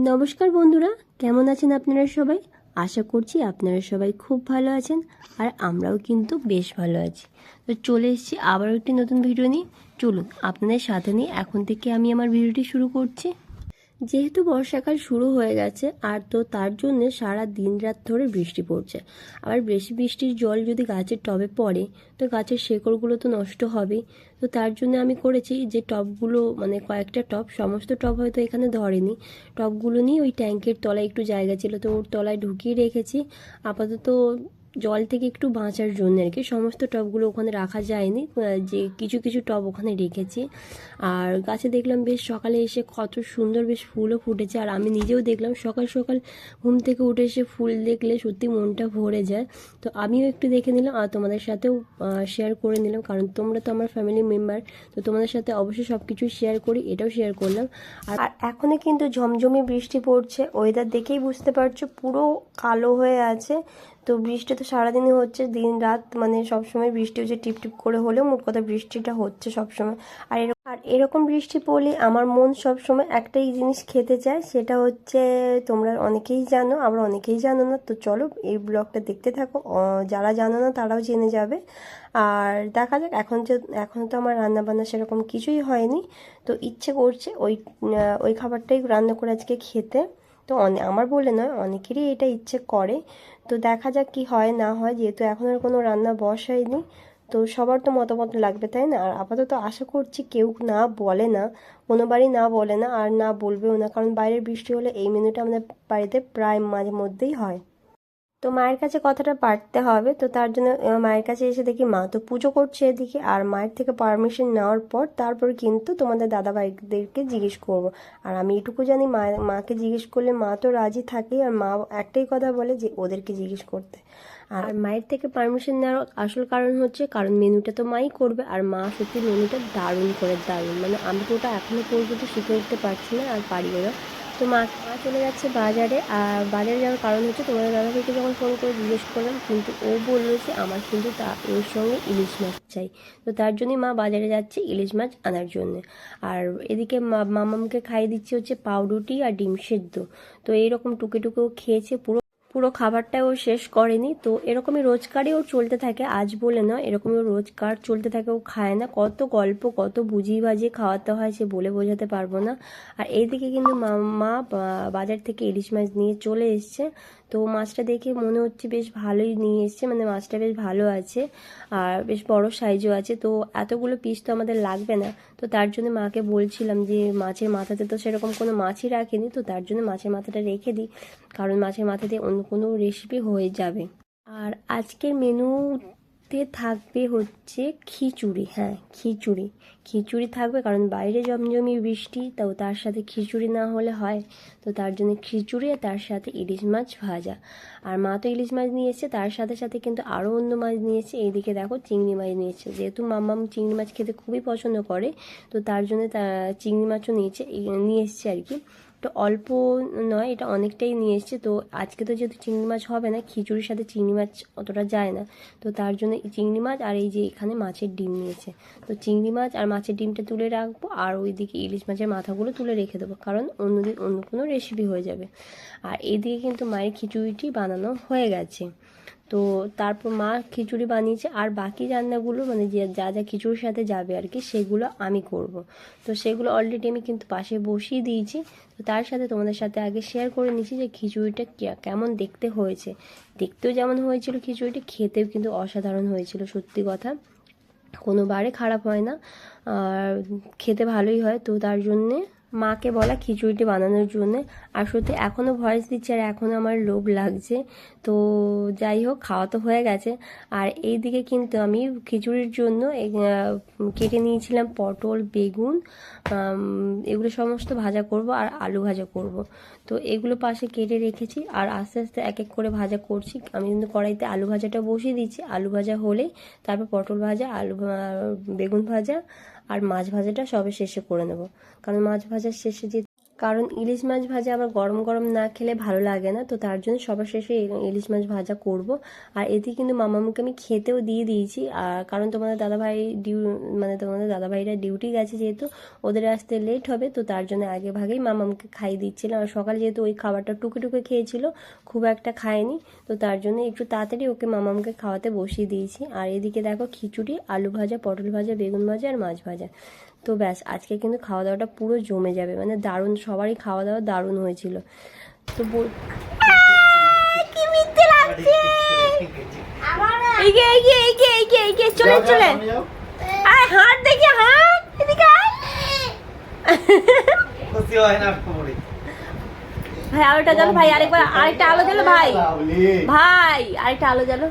নমস্কার বন্ধুরা, কেমন আছেন আপনারা সবাই? আশা করছি আপনারা সবাই খুব ভালো আছেন আর আমরাও কিন্তু বেশ ভালো আছি। তো চলে এসেছি আবারও একটি নতুন ভিডিও নিয়ে। চলুন আপনাদের সাথে নিয়ে এখন থেকে আমি আমার ভিডিওটি শুরু করছি। যেহেতু বর্ষাকাল শুরু হয়ে গেছে আর তো তার জন্য সারা দিন রাত ধরে বৃষ্টি পড়ছে। আবার বেশি বৃষ্টির জল যদি গাছের টবে পড়ে তো গাছের শেকড়গুলো তো নষ্ট হবেই। তো তার জন্য আমি করেছি যে টবগুলো মানে কয়েকটা টব, সমস্ত টব হয়তো এখানে ধরেনি, টবগুলো নিয়ে ওই ট্যাঙ্কের তলায় একটু জায়গা ছিল তো ওর তলায় ঢুকিয়ে রেখেছি আপাতত, জল থেকে একটু বাঁচার জন্য আর কি। সমস্ত টবগুলো ওখানে রাখা যায়নি, যে কিছু কিছু টব ওখানে রেখেছি। আর গাছে দেখলাম বেশ সকালে এসে কত সুন্দর বেশ ফুলও ফুটেছে, আর আমি নিজেও দেখলাম সকাল সকাল ঘুম থেকে উঠে এসে ফুল দেখলে সত্যি মনটা ভরে যায়। তো আমিও একটু দেখে নিলাম আর তোমাদের সাথেও শেয়ার করে নিলাম, কারণ তোমরা তো আমার ফ্যামিলি মেম্বার, তো তোমাদের সাথে অবশ্যই সব কিছু শেয়ার করি, এটাও শেয়ার করলাম। আর এখনও কিন্তু ঝমঝমে বৃষ্টি পড়ছে, ওয়েদার দেখেই বুঝতে পারছো পুরো কালো হয়ে আছে। তো বৃষ্টি তো সারাদিনই হচ্ছে, দিন রাত মানে সবসময় বৃষ্টি হচ্ছে, টিপ টিপ করে হলেও মোট কথা বৃষ্টিটা হচ্ছে সবসময়। আর এরকম বৃষ্টি পড়লে আমার মন সবসময় একটাই জিনিস খেতে চায়, সেটা হচ্ছে তোমরা অনেকেই জানো আবার অনেকেই জানো না। তো চলো এই ব্লগটা দেখতে থাকো, যারা জানো না তারাও জেনে যাবে। আর দেখা যাক, এখন তো আমার রান্না বান্না সেরকম কিছুই হয়নি, তো ইচ্ছে করছে ওই খাবারটাই রান্না করে আজকে খেতে। তো আমার বলে নয়, অনেকেরই এটা ইচ্ছে করে। তো দেখা যাক কি হয় না হয়, যেহেতু এখন আর কোনো রান্না বসায়নি, তো সবার তো মতামত লাগবে তাই না। আর আপাতত আশা করছি কেউ না বলে না, কোনো বাড়ি না বলে না আর না বলবেও না, কারণ বাইরের বৃষ্টি হলে এই মেনুটা আমাদের বাড়িতে প্রায় মাঝে মধ্যেই হয়। তো মায়ের কাছে কথাটা পারতে হবে, তো তার জন্য মায়ের কাছে এসে দেখি মা তো পুজো করছে এদিকে, আর মায়ের থেকে পারমিশন নেওয়ার পর তারপর কিন্তু তোমাদের দাদাভাইদেরকে জিজ্ঞেস করব। আর আমি এটুকু জানি মাকে জিজ্ঞেস করলে মা তো রাজি থাকেই, আর মা একটাই কথা বলে যে ওদেরকে জিজ্ঞেস করতে। আর মায়ের থেকে পারমিশন নেওয়ার আসল কারণ হচ্ছে কারণ মেনুটা তো মাই করবে, আর মা সত্যি মেনুটা দারুণ করে, দারুণ মানে আমি তো ওটা এখনো পর্যন্ত শিখে উঠতে পারছি না আর পারিও না। তো মা চলে যাচ্ছে বাজারে, আর বাজারে যাওয়ার কারণ হচ্ছে তোমাদের দাদাভাইকে যখন ফোন করে জিজ্ঞেস করলাম, কিন্তু ও বললো যে আমার কিন্তু এর সঙ্গে ইলিশ মাছ চাই। তো তার জন্যই মা বাজারে যাচ্ছে ইলিশ মাছ আনার জন্য। আর এদিকে মামামকে খাইয়ে দিচ্ছে হচ্ছে পাউরুটি আর ডিম সেদ্ধ। তো এইরকম টুকে টুকেও খেয়েছে, পুরো পুরো খাবারটা ও শেষ করেনি। তো এরকমই রোজকারই ও চলতে থাকে, আজ বলে নয়, এরকমই ও রোজকার চলতে থাকে, ও খায় না। কত গল্প কত বুঝিয়ে বাজিয়ে খাওয়াতে হয় সে বলে বোঝাতে পারবো না। আর এইদিকে কিন্তু মা বাজার থেকে ইলিশ মাছ নিয়ে চলে এসছে। তো মাছটা দেখে মনে হচ্ছে বেশ ভালোই নিয়ে এসছে, মানে মাছটা বেশ ভালো আছে আর বেশ বড় সাইজও আছে। তো এতগুলো পিস তো আমাদের লাগবে না, তো তার জন্য মাকে বলছিলাম যে মাছের মাথাতে তো সেরকম কোনো মাছই রাখিনি, তো তার জন্য মাছের মাথাটা রেখে দিই, কারণ মাছের মাথা দিয়ে অন্য কোনো রেসিপি হয়ে যাবে। আর আজকের মেনুতে থাকবে হচ্ছে খিচুড়ি, হ্যাঁ খিচুড়ি, খিচুড়ি থাকবে কারণ বাইরে জমজমি বৃষ্টি, তাও তার সাথে খিচুড়ি না হলে হয়। তো তার জন্য খিচুড়ি আর তার সাথে ইলিশ মাছ ভাজা। আর মা তো ইলিশ মাছ নিয়ে এসছে, তার সাথে সাথে কিন্তু আরও অন্য মাছ নিয়ে এসছে। এইদিকে দেখো চিংড়ি মাছ নিয়ে এসছে, যেহেতু মাম্মাম চিংড়ি মাছ খেতে খুবই পছন্দ করে, তো তার জন্য চিংড়ি মাছও নিয়ে এসছে আর কি। তো অল্প নয়, এটা অনেকটাই নিয়ে এসছে। তো আজকে তো যেহেতু চিংড়ি মাছ হবে না, খিচুড়ির সাথে চিংড়ি মাছ অতটা যায় না, তো তার জন্য চিংড়ি মাছ আর এই যে এখানে মাছের ডিম নিয়েছে। তো চিংড়ি মাছ আর মাছের ডিমটা তুলে রাখবো, আর ওইদিকে ইলিশ মাছের মাথাগুলো তুলে রেখে দেবো, কারণ অন্যদিন অন্য কোনো রেসিপি হয়ে যাবে। আর এইদিকে কিন্তু মায়ের খিচুড়িটি বানানো হয়ে গেছে। তো তারপর মা খিচুড়ি বানিয়েছে, আর বাকি রান্নাগুলো মানে যে যা যা খিচুড়ির সাথে যাবে আর কি সেগুলো আমি করব। তো সেগুলো অলরেডি আমি কিন্তু পাশে বসিয়ে দিয়েছি। তো তার সাথে তোমাদের সাথে আগে শেয়ার করে নিচ্ছি যে খিচুড়িটা কেমন দেখতে হয়েছে। দেখতেও যেমন হয়েছিল খিচুড়িটা, খেতেও কিন্তু অসাধারণ হয়েছিল, সত্যি কথা কোনোবারে খারাপ হয় না আর খেতে ভালোই হয়। তো তার জন্যে মাকে বলা খিচুড়িটি বানানোর জন্যে। আর সত্যি এখনও ভয়েস দিচ্ছে আর এখনও আমার লোভ লাগছে। তো যাই হোক, খাওয়া তো হয়ে গেছে। আর এই দিকে কিন্তু আমি খিচুড়ির জন্য কেটে নিয়েছিলাম পটল, বেগুন, এগুলো সমস্ত ভাজা করব আর আলু ভাজা করব। তো এগুলো পাশে কেটে রেখেছি আর আস্তে আস্তে এক এক করে ভাজা করছি। আমি কিন্তু কড়াইতে আলু ভাজাটা বসিয়ে দিচ্ছি, আলু ভাজা হলে তারপর পটল ভাজা, বেগুন ভাজা আর মাছ ভাজাটা সবে শেষে করে নেব, কারণ মাছ ভাজার শেষে যে কারণ ইলিশ মাছ ভাজা আবার গরম গরম না খেলে ভালো লাগে না, তো তার জন্য সবার শেষে ইলিশ মাছ ভাজা করব। আর এতে কিন্তু মামামুকে আমি খেতেও দিয়ে দিয়েছি, আর কারণ তোমাদের দাদাভাই তোমাদের দাদাভাইরা ডিউটি গেছে, যেহেতু ওদের আসতে লেট হবে, তো তার জন্য আগে ভাগেই মামামুকে খাইয়ে দিচ্ছিলাম। আর সকালে যেহেতু ওই খাবারটা টুকে টুকে খেয়েছিল, খুব একটা খায়নি, তো তার জন্য একটু তাড়াতাড়ি ওকে মামামুকে খাওয়াতে বসিয়ে দিয়েছি। আর এদিকে দেখো খিচুড়ি, আলু ভাজা, পটল ভাজা, বেগুন ভাজা আর মাছ ভাজা। তো ব্যাস, আজকে কিন্তু খাওয়া দাওয়াটা পুরো জমে যাবে, মানে দারুণ, সবারই খাওয়া দাওয়া দারুণ হয়েছিল। তো কি মিথ্যে লাগছে, এইগে এইগে এইগে এইগে এইগে চলে চলে, আয় হাত দেখি, হাত এদিকে আয়। ভাই আলোটা জ্বালো, ভাই আরেকবার, আরেকটা আলো জ্বালো ভাই, ভাই আরেকটা আলো জ্বালো,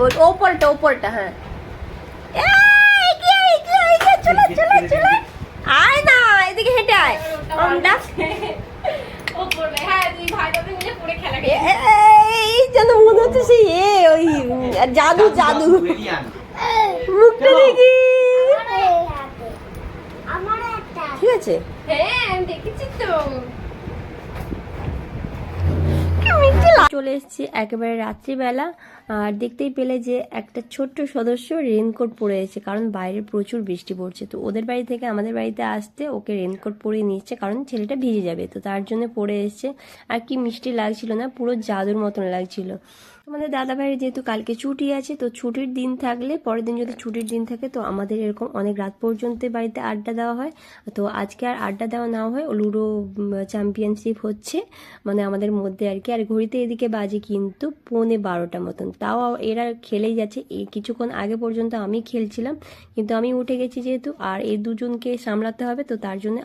ওই ওপরটা ওপরটা, হ্যাঁ চলে চলে চলে, আয় না এদিকে হেঁটে আয়। এই যেন মনে হচ্ছে সেই ওই জাদু জাদু, মুখটা দেখি, ঠিক আছে, হ্যাঁ দেখেছি তো। চলে এসেছি একেবারে রাত্রিবেলা, আর দেখতেই পেলে যে একটা ছোট্ট সদস্য রেনকোট পরে এসেছে, কারণ বাইরে প্রচুর বৃষ্টি পড়ছে। তো ওদের বাড়ি থেকে আমাদের বাড়িতে আসতে ওকে রেনকোট পরিয়ে নিচ্ছে, কারণ ছেলেটা ভিজে যাবে, তো তার জন্য পরে এসেছে। আর কি মিষ্টি লাগছিল না, পুরো জাদুর মতন লাগছিল। আমাদের দাদা ভাইয়ের যেহেতু কালকে ছুটি আছে, তো ছুটির দিন থাকলে, পরের দিন যদি ছুটির দিন থাকে, তো আমাদের এরকম অনেক রাত পর্যন্ত বাড়িতে আড্ডা দেওয়া হয়। তো আজকে আর আড্ডা দেওয়া না হয়, লুডো চ্যাম্পিয়নশিপ হচ্ছে মানে আমাদের মধ্যে আর কি। আর ঘড়িতে এদিকে বাজে কিন্তু 11:15 মতন, তাও এরা খেলেই যাচ্ছে। এই কিছুক্ষণ আগে পর্যন্ত আমি খেলছিলাম, কিন্তু আমি উঠে গেছি যেহেতু, আর এই দুজনকে সামলাতে হবে, তো তার জন্য